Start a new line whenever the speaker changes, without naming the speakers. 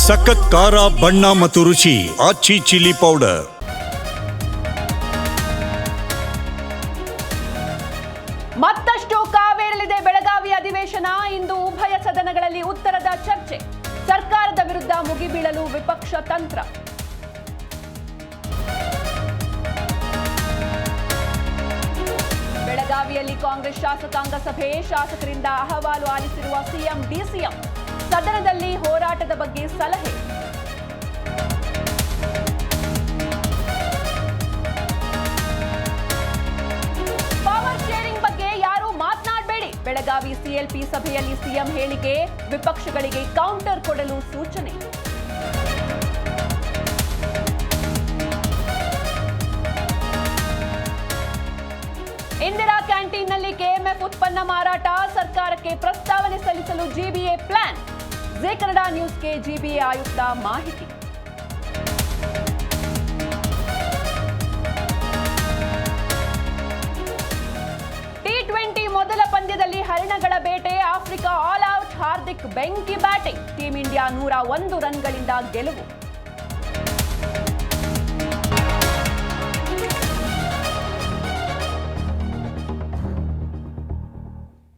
ಸಖತ್ ಖಾರ ಬಣ್ಣ ಮತ್ತು ರುಚಿ ಆಚಿ ಚಿಲ್ಲಿ ಪೌಡರ್.
ಮತ್ತಷ್ಟು ಕಾವೇರಲಿದೆ ಬೆಳಗಾವಿ ಅಧಿವೇಶನ. ಇಂದು ಉಭಯ ಸದನಗಳಲ್ಲಿ ಉತ್ತರದ ಚರ್ಚೆ. ಸರ್ಕಾರದ ವಿರುದ್ಧ ಮುಗಿಬೀಳಲು ವಿಪಕ್ಷ ತಂತ್ರ. ಬೆಳಗಾವಿಯಲ್ಲಿ ಕಾಂಗ್ರೆಸ್ ಶಾಸಕಾಂಗ ಸಭೆ. ಶಾಸಕರಿಂದ ಅಹವಾಲು ಆಲಿಸಿರುವ ಸಿಎಂ ಡಿಸಿಎಂ. ಸದನದಲ್ಲಿ ಹೋರಾಟದ ಬಗ್ಗೆ ಸಲಹೆ. ಪವರ್ ಶೇರಿಂಗ್ ಬಗ್ಗೆ ಯಾರೂ ಮಾತನಾಡಬೇಡಿ. ಬೆಳಗಾವಿ ಸಿಎಲ್ಪಿ ಸಭೆಯಲ್ಲಿ ಸಿಎಂ ಹೇಳಿಕೆ. ವಿಪಕ್ಷಗಳಿಗೆ ಕೌಂಟರ್ ಕೊಡಲು ಸೂಚನೆ. ಇಂದಿರಾ ಕ್ಯಾಂಟೀನ್ನಲ್ಲಿ ಕೆಎಂಎಫ್ ಉತ್ಪನ್ನ ಮಾರಾಟ. ಸರ್ಕಾರಕ್ಕೆ ಪ್ರಸ್ತಾವನೆ ಸಲ್ಲಿಸಲು ಜಿಬಿಎ ಪ್ಲಾನ್. ಜಿ ಕನ್ನಡ ನ್ಯೂಸ್ಗೆ ಜಿಬಿಎ ಆಯುಕ್ತ ಮಾಹಿತಿ. ಟಿ20 ಮೊದಲ ಪಂದ್ಯದಲ್ಲಿ ಹರಿಣಗಳ ಬೇಟೆ. Africa all out. ಹಾರ್ದಿಕ್ ಬೆಂಕಿ ಬ್ಯಾಟಿಂಗ್. ಟೀಂ ಇಂಡಿಯಾ 101 ರನ್ಗಳಿಂದ ಗೆಲುವು.